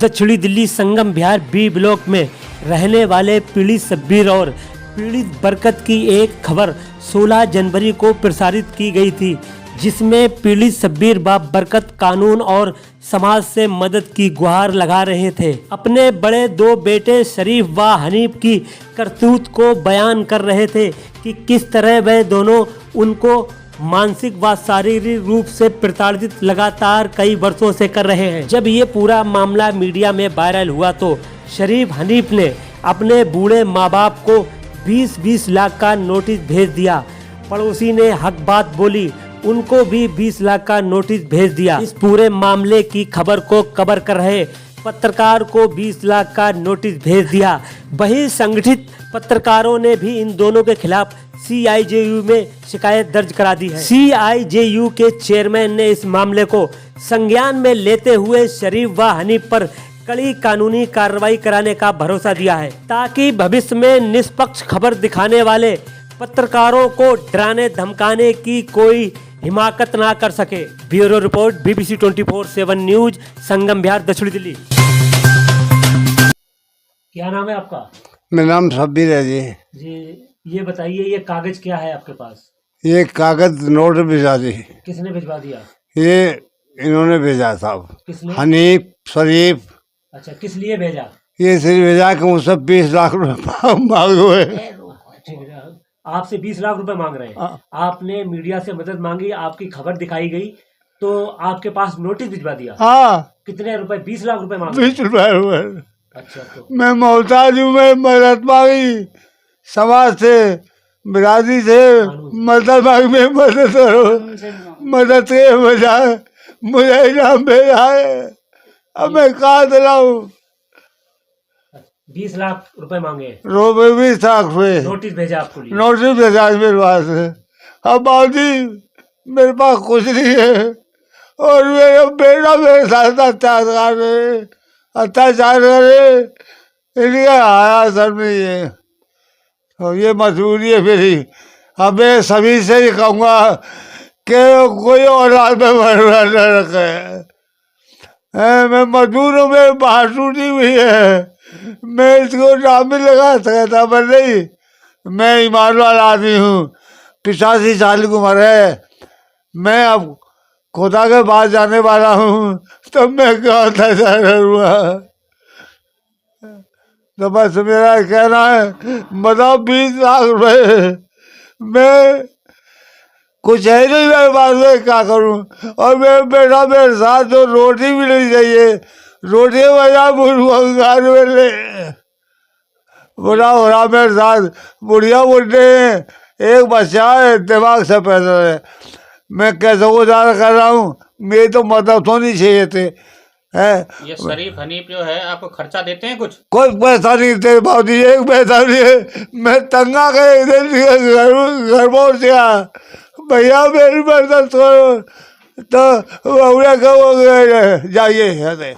दक्षिणी दिल्ली संगम विहार B block में रहने वाले पीड़ित शब्बीर और पीड़ित बरकत की एक खबर 16 जनवरी को प्रसारित की गई थी, जिसमें पीड़ित शब्बीर व बरकत कानून और समाज से मदद की गुहार लगा रहे थे। अपने बड़े दो बेटे शरीफ व हनीफ की करतूत को बयान कर रहे थे कि किस तरह वह दोनों उनको मानसिक व शारीरिक रूप से प्रताड़ित लगातार कई वर्षों से कर रहे हैं। जब ये पूरा मामला मीडिया में वायरल हुआ तो शरीफ हनीफ ने अपने बूढ़े माँ बाप को 20-20 लाख का नोटिस भेज दिया। पड़ोसी ने हक बात बोली, उनको भी 20 लाख का नोटिस भेज दिया। इस पूरे मामले की खबर को कवर कर रहे पत्रकार को 20 लाख का नोटिस भेज दिया। वहीं संगठित पत्रकारों ने भी इन दोनों के खिलाफ CIJU में शिकायत दर्ज करा दी है। CIJU के चेयरमैन ने इस मामले को संज्ञान में लेते हुए शरीफ व हनीफ पर कड़ी कानूनी कार्रवाई कराने का भरोसा दिया है, ताकि भविष्य में निष्पक्ष खबर दिखाने वाले पत्रकारों को डराने धमकाने की कोई हिमाकत ना कर सके। ब्यूरो रिपोर्ट BBC 24/7 न्यूज, संगम विहार, दक्षिणी दिल्ली। क्या नाम है आपका? मेरा नाम शब्बीर है जी। जी, ये बताइए, ये कागज क्या है आपके पास? ये कागज नोट भिजवा दी। किसने भिजवा दिया? ये इन्होंने भेजा साहब, किसने? हनीफ शरीफ। अच्छा, किस लिए भेजा? ये सिर्फ भेजा कि मुझसे 20 लाख रुपए मांगे। ठीक है, आपसे 20 लाख रुपए मांग रहे हैं। आपने मीडिया से मदद मांगी, आपकी खबर दिखाई गई तो आपके पास नोटिस भिजवा दिया। हाँ, कितने रुपए? 20 लाख रुपए मांगे। 20 रुपए। अच्छा, तो मैं मोहताज हूँ, मैं मदद मांगी समाज से, बिरादरी से मदद मांगी। मैं मदद करो, मदद के बजाय मुझे इनाम भेजा है। अब मैं कहाँ दिलाऊं? 20 लाख रुपए मांगे, 20 लाख रुपए नोटिस भेजा आपको लिए। नोटिस भेजा मेरे पास। अब बाबूजी मेरे पास कुछ नहीं है और मेरा बेटा मेरे साथ अत्याचार करे, इसलिए आया सर में ये। तो ये मजबूरी है मेरी। अब मैं सभी से ही कहूँगा कि कोई औलाद में मरना न रखे। मैं मजबूर हूँ, मेरी बाहर टूटी हुई है, मैं इसको नाम भी लगा सकता पर नहीं। मैं ईमान वाला आदमी हूँ, 85 साल की उम्र है। मैं अब खुदा के पास जाने वाला हूँ, तो मैं कहाँ करूँगा? तो बस मेरा कहना है, बताओ 20 लाख रुपए, मैं कुछ है नहीं मेरे पास, मैं क्या करूँ? और मेरे बेटा मेरे साथ तो रोटी भी नहीं चाहिए, रोटी बजा बुढ़ार मेरे बुढ़ा हो रहा मेरे साथ, बुढ़िया बुढ़े हैं, एक बच्चा है, दिमाग से पैदा है। मैं कैसे गुजारा कर रहा हूँ? मेरी तो मदद होनी चाहिए थे। ये शरीफ हनीफ जो है आपको खर्चा देते हैं कुछ? कोई पैसा नहीं देते बाबूजी, एक पैसा नहीं है। मैं तंगा गए घर पहुँच गया, भैया मेरी मदद करो, तो जाइए।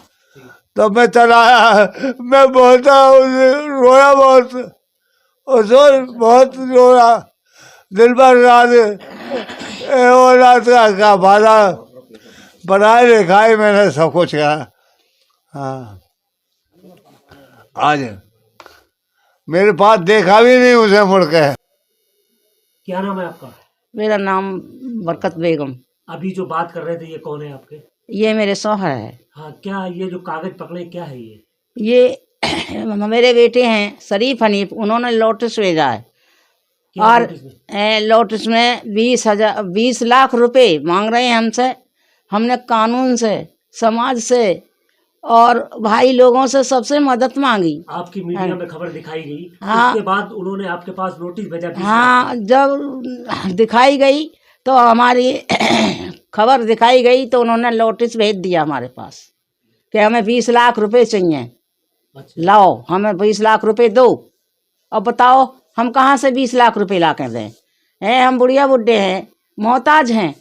तो मैं चला आया, मैं बहुत रोया, बहुत रोया, दिल भर रात का फायदा, पढ़ाई लिखाई मैंने सब कुछ किया। हाँ, आज मेरे पास देखा भी नहीं उसे मुड़ के। क्या नाम है आपका? मेरा नाम बरकत बेगम। अभी जो बात कर रहे थे, ये कौन है आपके? ये मेरे शौहर है। हाँ, क्या ये जो कागज पकड़े क्या है ये? ये मेरे बेटे हैं शरीफ हनीफ, उन्होंने नोटिस भेजा है क्या और नोटिस में? नोटिस में 20 लाख रुपए मांग रहे हैं हमसे। हमने कानून से, समाज से और भाई लोगों से सबसे मदद मांगी। आपकी मीडिया में खबर दिखाई गई, हाँ, उसके बाद उन्होंने आपके पास नोटिस भेजा 20 लाख हाँ, जब दिखाई गई तो हमारी खबर दिखाई गई तो उन्होंने नोटिस भेज दिया हमारे पास कि हमें 20 लाख रुपए चाहिए। अच्छा। लाओ, हमें 20 लाख रुपए दो। अब बताओ हम कहाँ से 20 लाख रुपए ला कर दें? हम बुढ़िया बुढ़े हैं, मोहताज हैं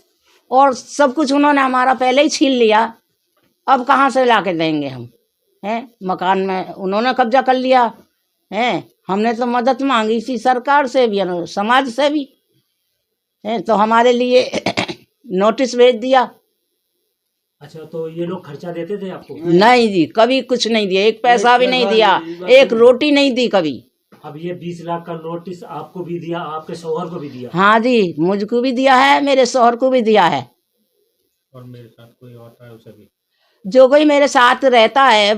और सब कुछ उन्होंने हमारा पहले ही छीन लिया। अब कहाँ से ला के देंगे हम? मकान में उन्होंने कब्जा कर लिया है। हमने तो मदद मांगी थी सरकार से भी, समाज से भी, तो हमारे लिए नोटिस भेज दिया। अच्छा, तो ये लोग खर्चा देते थे आपको? नहीं जी, कभी कुछ नहीं दिया, एक पैसा भी नहीं दिया, एक रोटी नहीं दी कभी। अब ये 20 लाख का नोटिस आपको भी दिया, आपके शौहर को भी दिया? हाँ जी, मुझको भी दिया है, मेरे शौहर को भी दिया है। और मेरे साथ कोई और था उसे भी जो कोई मेरे साथ रहता है,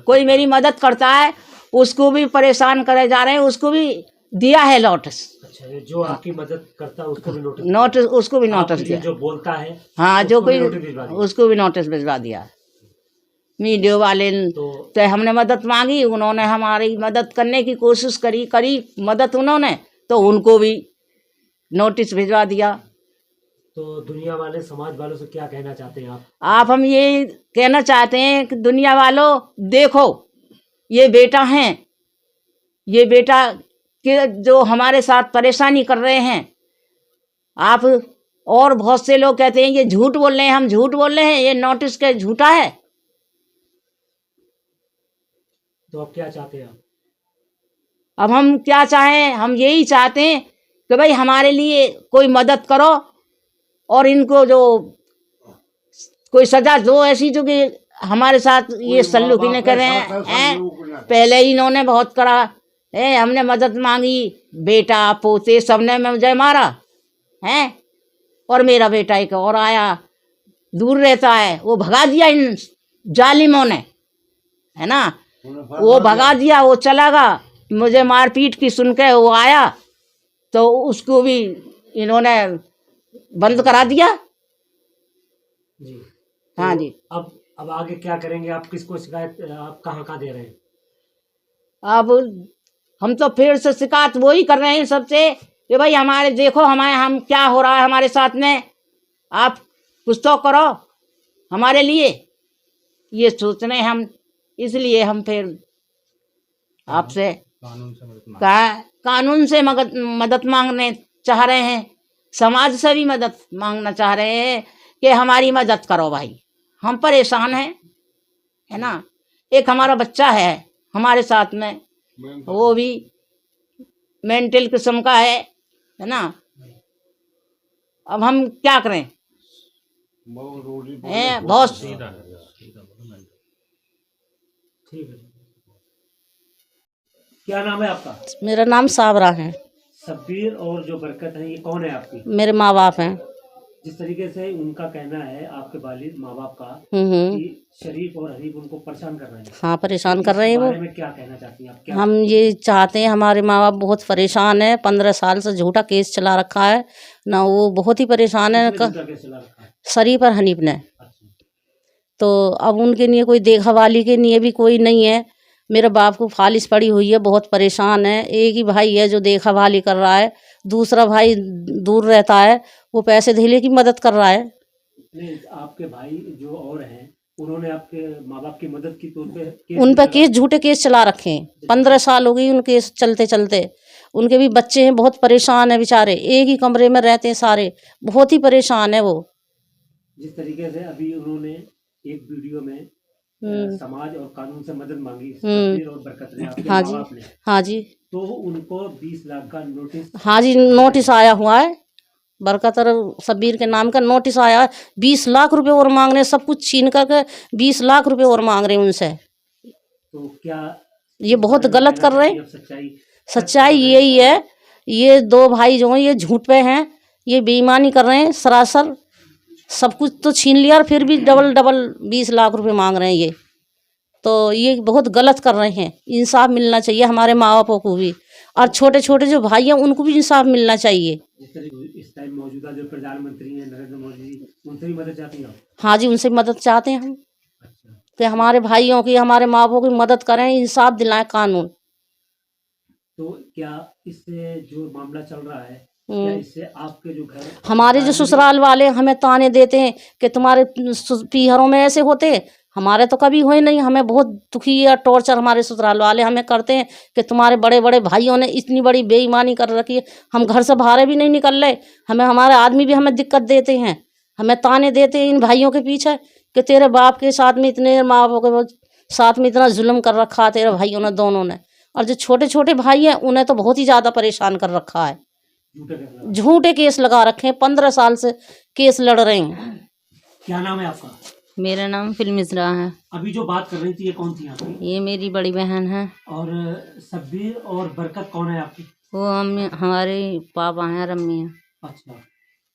कोई मेरी मदद करता है, उसको भी परेशान करे जा रहे हैं, उसको भी दिया है नोटिस। अच्छा, ये जो आपकी मदद करता है उसको भी नोटिस? नोटिस, उसको भी नोटिस आपके लिए दिया। जो बोलता है हाँ, जो उसको भी कोई नोटिस भिजवा दिया? उसको भी नोटिस भिजवा दिया। मीडिया वाले तो हमने मदद मांगी, उन्होंने हमारी मदद करने की कोशिश करी मदद उन्होंने, तो उनको भी नोटिस भिजवा दिया। तो दुनिया वाले, समाज वालों से क्या कहना चाहते हैं आप? आप हम ये कहना चाहते हैं कि दुनिया वालों, देखो ये बेटा हैं, ये बेटा के जो हमारे साथ परेशानी कर रहे हैं, आप और बहुत से लोग कहते हैं ये झूठ बोल रहे हैं, हम झूठ बोल रहे हैं, ये नोटिस के झूठा है। तो आप क्या चाहते हैं? अब हम क्या चाहें, हम यही चाहते हैं कि भाई हमारे लिए कोई मदद करो और इनको जो कोई सजा दो ऐसी, जो कि हमारे साथ ये सल्लूकी नहीं कर रहे हैं। पहले ही इन्होंने बहुत करा है, हमने मदद मांगी, बेटा पोते सबने मुझे मारा है, और मेरा बेटा एक और आया, दूर रहता है, वो भगा दिया इन जालिमों ने, है ना, वो भगा दिया, वो चला गया। मुझे मारपीट की सुन के वो आया, तो उसको भी इन्होंने बंद करा दिया। जी। हाँ जी। अब आगे क्या करेंगे आप? किसको शिकायत, आप कहाँ दे रहे हैं? अब हम तो फिर से शिकायत वही कर रहे हैं सबसे कि भाई हमारे देखो, हम क्या हो रहा है हमारे साथ में, आप कुछ तो करो हमारे लिए, ये सोच रहे हैं हम। इसलिए हम फिर आपसे कानून से मदद मांगने चाह रहे हैं, समाज से भी मदद मांगना चाह रहे हैं कि हमारी मदद करो भाई, हम परेशान हैं, है ना। एक हमारा बच्चा है हमारे साथ में, वो भी मेंटल किस्म का है ना। अब हम क्या करें, बहुत। ठीक है। क्या नाम है आपका? मेरा नाम साबरा है। शब्बीर और जो बरकत है, ये कौन है आपकी? मेरे माँ बाप हैं। जिस तरीके से उनका कहना है, आपके वालिद माँ बाप का, हम्म। कि शरीफ और हनीफ उनको परेशान कर रहे हैं। हाँ, परेशान कर रहे हैं वो। इस बारे में क्या कहना चाहती हैं आप? क्या हम ये चाहते हैं, हमारे माँ बाप बहुत परेशान है, 15 साल से झूठा केस चला रखा है ना, वो बहुत ही परेशान है। किसने झूठा केस चला रखा है? शरीफ और हनीफ ने। अच्छा। तो अब उनके लिए कोई देखभाली के लिए भी कोई नहीं है। मेरे बाप को फालिश पड़ी हुई है, बहुत परेशान है। एक ही भाई है जो देखभाली कर रहा है, दूसरा भाई दूर रहता है, वो पैसे धेले की मदद कर रहा है। नहीं, आपके भाई जो और हैं, उन्होंने आपके माँ बाप की मदद की, तो उन पर केस, झूठे केस चला रखे हैं। 15 साल हो गई उन केस चलते चलते। उनके भी बच्चे हैं, बहुत परेशान है बेचारे, एक ही कमरे में रहते हैं सारे, बहुत ही परेशान है वो। जिस तरीके से अभी उन्होंने एक वीडियो में समाज और कानून से मदद मांगी, शब्बीर और बरकत ने, आपके हाँ माँ जी, बाप ने, हाँ जी, तो उनको 20 लाख का नोटिस? हाँ जी, नोटिस आया हुआ है। बरकत और शब्बीर के नाम का नोटिस आया है। 20 लाख रुपए और मांग रहे हैं, सब कुछ छीन करके 20 लाख रुपए और मांग रहे हैं उनसे। तो क्या ये बहुत गलत कर रहे हैं। सच्चाई यही है, ये दो भाई जो हैं ये झूठ पे हैं, ये बेईमानी कर रहे हैं सरासर। सब कुछ तो छीन लिया और फिर भी डबल 20 लाख रुपए मांग रहे हैं ये। तो ये बहुत गलत कर रहे हैं। इंसाफ मिलना चाहिए हमारे माँ बापों को भी, और छोटे छोटे जो भाई हैं उनको भी इंसाफ मिलना चाहिए। इस टाइम मौजूदा जो प्रधानमंत्री हैं नरेंद्र मोदी जी, उनसे भी मदद चाहती हैं? हाँ जी, उनसे मदद चाहते हैं हम। अच्छा। कि हमारे भाइयों की, हमारे माँ बापों की मदद करें, इंसाफ दिलाएं कानून। तो क्या इससे जो मामला चल रहा है, क्या इससे आपके जो घर, हमारे जो ससुराल वाले हमें ताने देते हैं कि तुम्हारे पीहरों में ऐसे होते, हमारे तो कभी हुए नहीं। हमें बहुत दुखी या टॉर्चर हमारे ससुराल वाले हमें करते हैं कि तुम्हारे बड़े बड़े भाइयों ने इतनी बड़ी बेईमानी कर रखी है, हम घर से बाहर भी नहीं निकल रहे। हमें हमारे आदमी भी हमें दिक्कत देते हैं, हमें ताने देते हैं इन भाइयों के पीछे कि तेरे बाप के साथ में इतने, माँ बाप के साथ में इतना जुल्म कर रखा तेरे भाइयों ने दोनों ने। और जो छोटे छोटे भाई हैं उन्हें तो बहुत ही ज़्यादा परेशान कर रखा है। झूठे केस लगा रखे हैं, 15 साल से केस लड़ रहे हैं। क्या नाम है आपका? मेरा नाम फिल्मिज़रा है। अभी जो बात कर रही थी ये कौन थी आपकी? ये मेरी बड़ी बहन है। और सब्बीर और बरकत कौन है आपकी? वो हमारे पापा हैं और अम्मी हैं। अच्छा,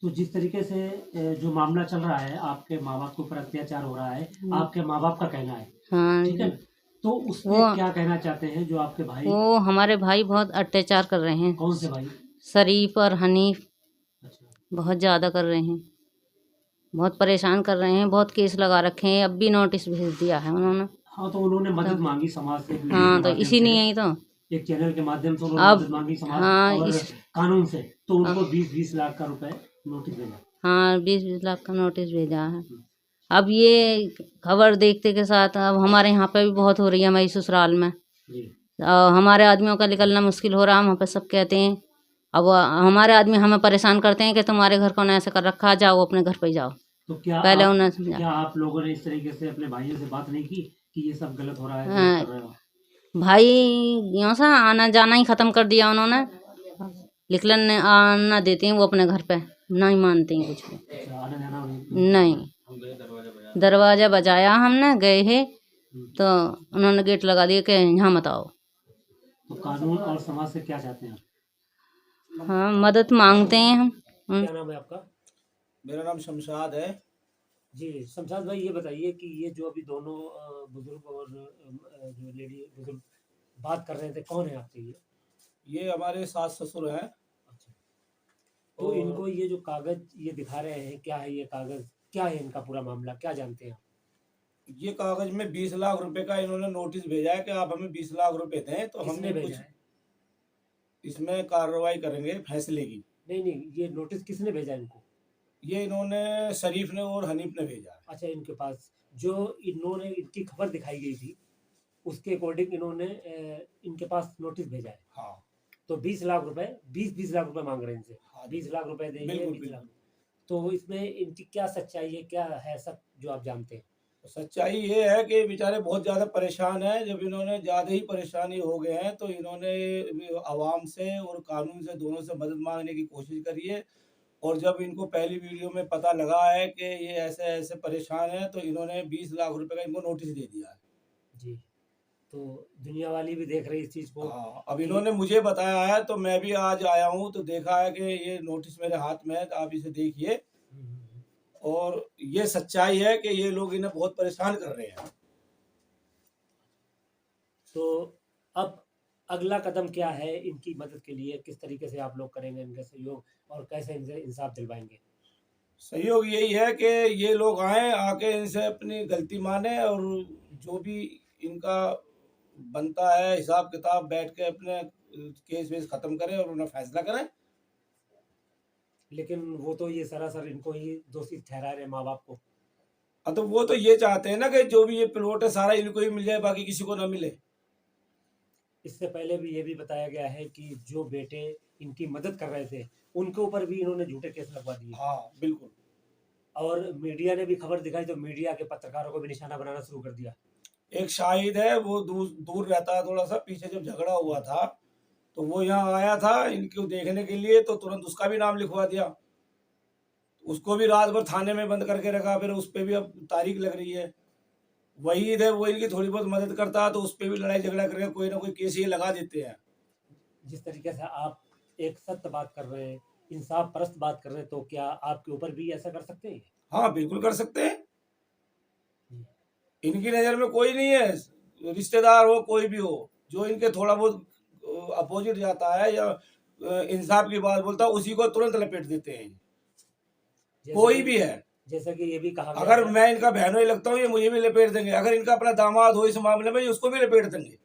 तो जिस तरीके से जो मामला चल रहा है, आपके माँ बाप के ऊपर अत्याचार हो रहा है, आपके माँ बाप का कहना है, हाँ ठीक है जी। ना? तो उसमें वो क्या कहना चाहते हैं जो आपके भाई? वो हमारे भाई बहुत अत्याचार कर रहे हैं। कौन से भाई? शरीफ और हनीफ अच्छा, बहुत ज़्यादा कर रहे हैं, बहुत परेशान कर रहे हैं, बहुत केस लगा रखे हैं। अब भी नोटिस भेज दिया है उन्होंने। हाँ, तो उन्होंने मदद मांगी समाज से, वीडियो के हाँ, तो माध्यम इसी से, नहीं आई तो एक चैनल के माध्यम से उन्होंने अब मदद मांगी समाज हाँ और इस कानून से, तो उनको 20-20 लाख का रुपए नोटिस भेजा। हाँ 20-20 लाख का नोटिस भेजा है। अब ये खबर देखते के साथ अब हमारे यहाँ पे भी बहुत हो रही है, हमारी ससुराल में। जी, हमारे आदमियों का निकलना मुश्किल हो रहा है। वहाँ पे सब कहते हैं, अब हमारे आदमी हमें परेशान करते हैं कि तुम्हारे घर कौन ऐसे कर रखा, जाओ अपने घर पे जाओ। तो पहले उन्हें समझा। क्या आप लोगों ने इस तरीके से अपने भाइयों से बात नहीं की कि ये सब गलत हो रहा है, हाँ, गलत कर रहे हो? भाई यहाँ से आना जाना ही ख़त्म कर दिया उन्होंने। निकलने आना देते हैं वो अपने घर पे, नहीं मानते हैं कुछ भी। अच्छा, आना जाना नहीं? नहीं, दरवाज़ा बजाया हमने, गए हैं तो उन्होंने गेट लगा दिया कि यहाँ मत आओ। तो कानून और समाज से क्या चाहते हैं आप? हाँ, मदद मांगते हैं हम। क्या नाम है आपका? मेरा नाम शमशाद है। जी, शमशाद भाई, ये बताइए कि ये जो अभी दोनों बुजुर्ग और जो लेडी बुजुर्ग बात कर रहे थे, कौन है आपके ये हमारे सास ससुर हैं। अच्छा, तो और इनको ये जो कागज ये दिखा रहे हैं, क्या है ये कागज, क्या है इनका पूरा मामला, क्या जानते हैं आप? ये कागज में 20 लाख रुपए का इन्होंने नोटिस भेजा है कि आप हमें 20 लाख रुपए दें तो किसने हमने कुछ भेजा है? इसमें कार्रवाई करेंगे फैसले की। नहीं नहीं, ये नोटिस किसने भेजा इनको? ये इन्होंने शरीफ ने और हनीफ ने भेजा है। अच्छा, इनके पास जो इन्होंने इनकी खबर दिखाई गई थी, उसके अकॉर्डिंग इन्होंने इनके पास नोटिस भेजा है। हाँ तो 20 लाख रुपए, 20-20 लाख रुपए मांग रहे हैं इनसे। हाँ, 20 लाख रुपए देंगे, बिल्कुल 20 लाख। बिल्कुल। तो इसमें इनकी क्या सच्चाई है, क्या है सब जो आप जानते हैं? सच्चाई ये है कि बेचारे बहुत ज़्यादा परेशान हैं। जब इन्होंने ज़्यादा ही परेशानी हो गए हैं तो इन्होंने आवाम से और कानून से दोनों से मदद मांगने की कोशिश करी है। और जब इनको पहली वीडियो में पता लगा है कि ये ऐसे ऐसे परेशान हैं तो इन्होंने 20 लाख रुपए का इनको नोटिस दे दिया है। जी, तो दुनिया वाली भी देख रही इस चीज़ को हाँ, अब कि इन्होंने मुझे बताया है तो मैं भी आज आया हूँ तो देखा है कि ये नोटिस मेरे हाथ में है, तो आप इसे देखिए। और ये सच्चाई है कि ये लोग इन्हें बहुत परेशान कर रहे हैं। तो अब अगला कदम क्या है इनकी मदद के लिए? किस तरीके से आप लोग करेंगे इनका सहयोग और कैसे इनसे इंसाफ दिलवाएंगे? सहयोग यही है कि ये लोग आए, आके इनसे अपनी गलती माने और जो भी इनका बनता है हिसाब किताब बैठ के अपने केस वेस खत्म करें और उन्हें फैसला करें। लेकिन वो तो ये सरासर इनको ही दोषी ठहरा रहे, माँ बाप को। हाँ, तो वो तो ये चाहते हैं ना कि जो भी ये प्लॉट है सारा इनको ही मिल जाए, बाकी किसी को ना मिले। इससे पहले भी ये भी बताया गया है कि जो बेटे इनकी मदद कर रहे थे, उनके ऊपर भी इन्होंने झूठे केस लगवा दिए। हाँ बिल्कुल। और मीडिया ने भी खबर दिखाई तो मीडिया के पत्रकारों को भी निशाना बनाना शुरू कर दिया। एक शाहिद है, वो दूर दूर रहता है थोड़ा सा। पीछे जब झगड़ा हुआ था तो वो यहाँ आया था इनको देखने के लिए, तो तुरंत उसका भी नाम लिखवा दिया। उसको भी रात भर थाने में बंद करके रखा, फिर उस पर भी अब तारीख लग रही है। वहीद है, वो इनकी थोड़ी बहुत मदद करता है तो उस पर भी लड़ाई झगड़ा करके कोई ना कोई केस ये लगा देते हैं। जिस तरीके से आप एक सत्य बात कर रहे हैं, इंसाफ परस्त बात कर रहे हैं, तो क्या आपके ऊपर भी ऐसा कर सकते हैं? हाँ बिल्कुल कर सकते हैं। इनकी नज़र में कोई नहीं है, रिश्तेदार हो कोई भी हो, जो इनके थोड़ा बहुत अपोजिट जाता है या इंसाफ की बात बोलता है उसी को तुरंत लपेट देते हैं। कोई भी है, जैसा कि ये भी कहा गया अगर है, मैं इनका बहनों ही लगता हूँ ये मुझे भी लपेट देंगे। अगर इनका अपना दामाद हो इस मामले में, ये उसको भी लपेट देंगे।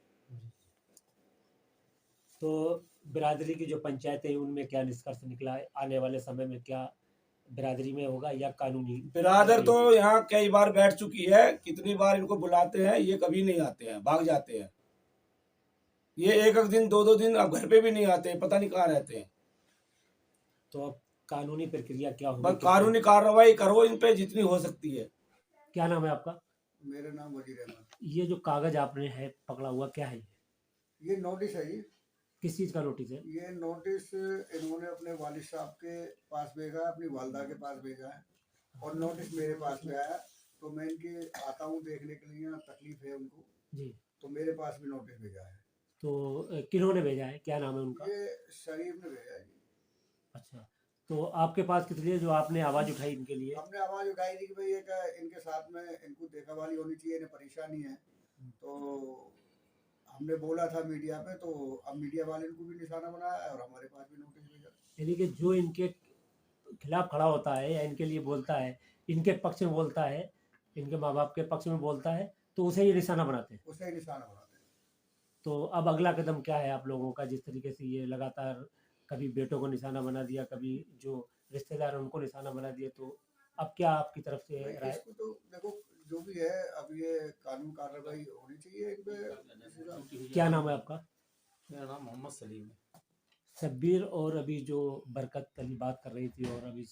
तो बिरादरी की जो पंचायतें हैं उनमें क्या निष्कर्ष निकला है? आने वाले समय में क्या बिरादरी में होगा या कानूनी? बिरादर तो यहाँ कई बार बैठ चुकी है, कितनी बार इनको बुलाते हैं, ये कभी नहीं आते हैं, भाग जाते हैं। ये एक एक दिन 2-2 दिन अब घर पे भी नहीं आते हैं, पता नहीं कहाँ रहते हैं। तो अब कानूनी प्रक्रिया क्या बस होगी? कानूनी कार्रवाई करो इन पे जितनी हो सकती है। क्या नाम है आपका? मेरा नाम वजीर अहमद। ये जो कागज आपने है पकड़ा हुआ, क्या है ये नोटिस है जी। किस चीज़ का नोटिस है? ये नोटिस इन्होंने अपने वालिद साहब के पास भेजा है, अपनी वालदा के पास भेजा है और नोटिस मेरे पास में आया। तो मैं इनके आता हूँ देखने के लिए, यहाँ तकलीफ है उनको, जी। तो मेरे पास भी नोटिस भेजा है। तो किन्होंने भेजा है, क्या नाम है उनका? ये शरीफ ने भेजा है जी। अच्छा, तो आपके पास किस लिए जो आपने आवाज़ उठाई इनके लिए? हमने आवाज़ उठाई थी कि भाई एक इनके साथ में इनको देखा वाली होनी चाहिए, इन्हें परेशानी है। तो हमने बोला था मीडिया पे, तो अब मीडिया वाले इनको भी निशाना बनाया है और हमारे पास भी नोटिस भेजा। यानी कि जो इनके खिलाफ खड़ा होता है या इनके लिए बोलता है, इनके पक्ष में बोलता है, इनके माँ बाप के पक्ष में बोलता है, तो उसे ये निशाना बनाते हैं। उसे ही निशाना बनाते हैं। तो अब अगला कदम क्या है आप लोगों का, जिस तरीके से ये लगातार कभी बेटों को निशाना बना दिया, कभी जो रिश्तेदार हैं उनको निशाना बना दिया, तो अब क्या आपकी तरफ से भाई राय? इसको तो देखो, जो भी है अब ये कानून कार्रवाई होनी चाहिए इन पे। क्या नाम है आपका? मेरा नाम मोहम्मद सलीम है। शब्बीर और अभी जो बरकत अली बात कर रही थी, और अभी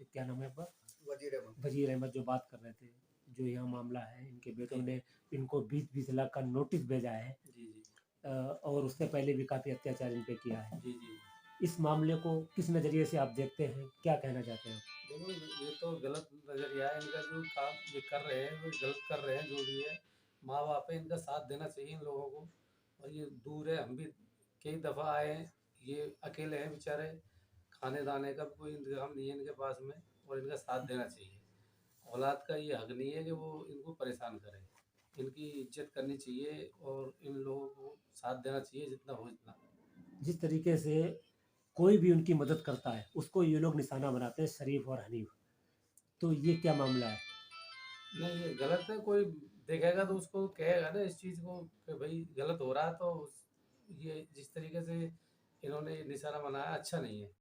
क्या नाम है आपका? वजीर अहमद। वजीर अहमद जो बात कर रहे थे, जो यहाँ मामला है, इनके बेटों ने इनको 20-20 लाख का नोटिस भेजा है। जी जी और उससे पहले भी काफ़ी अत्याचार इन पे किया है। जी जी। इस मामले को किस नज़रिए से आप देखते हैं, क्या कहना चाहते हैं आप? देखो ये तो गलत नज़रिया है इनका, जो काम ये कर रहे हैं वो गलत कर रहे हैं, जो भी है। माँ बाप है, इनका साथ देना चाहिए इन लोगों को। और ये दूर है, हम भी कई दफ़ा आए हैं, ये अकेले हैं बेचारे, खाने दाने का भी कोई इंतजाम नहीं है इनके पास में, और इनका साथ देना चाहिए। औलाद का ये हक नहीं है कि वो इनको परेशान करे, इनकी इज्जत करनी चाहिए और इन लोगों को साथ देना चाहिए जितना हो जितना। जिस तरीके से कोई भी उनकी मदद करता है, उसको ये लोग निशाना बनाते हैं, शरीफ और हनीफ। तो ये क्या मामला है? नहीं ये गलत है, कोई देखेगा तो उसको कहेगा ना इस चीज़ को कि भाई गलत हो रहा है, तो ये जिस तरीके से इन्होंने निशाना बनाया अच्छा नहीं है।